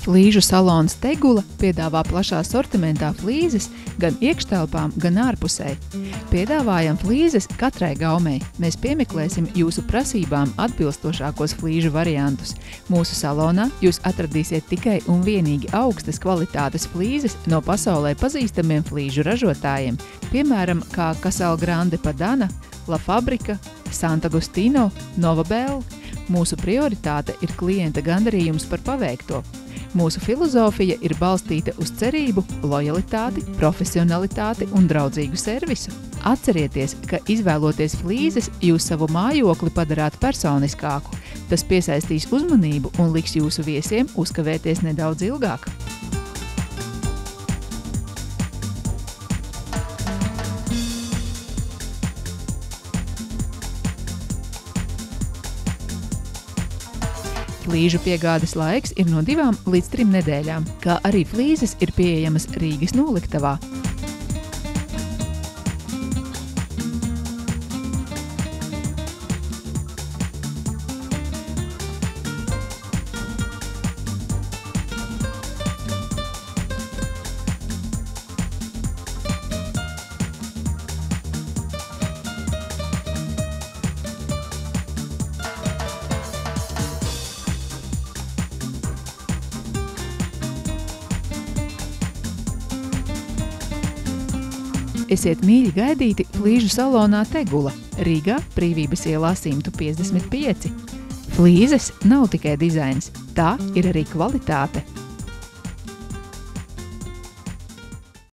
Flīžu salons Tegula piedāvā plašā sortimentā flīzes gan iekštelpām, gan ārpusē. Piedāvājam flīzes katrai gaumei. Mēs piemeklēsim jūsu prasībām atbilstošākos flīžu variantus. Mūsu salonā jūs atradīsiet tikai un vienīgi augstas kvalitātes flīzes no pasaulē pazīstamiem flīžu ražotājiem, piemēram, kā Casal Grande Padana, La Fabrika, Sant'Agostino, Novabel. Mūsu prioritāte ir klienta gandarījums par paveikto. Mūsu filozofija ir balstīta uz cerību, lojalitāti, profesionalitāti un draudzīgu servisu. Atcerieties, ka izvēloties flīzes, jūs savu mājokli padarāt personiskāku. Tas piesaistīs uzmanību un liks jūsu viesiem uzkavēties nedaudz ilgāk. Flīžu piegādes laiks ir no 2 līdz 3 nedēļām, kā arī flīzes ir pieejamas Rīgas noliktavā. Esiet mīļi gaidīti flīžu salonā Tegula, Rīgā, Brīvības ielā 155. Flīzes nav tikai dizains, tā ir arī kvalitāte.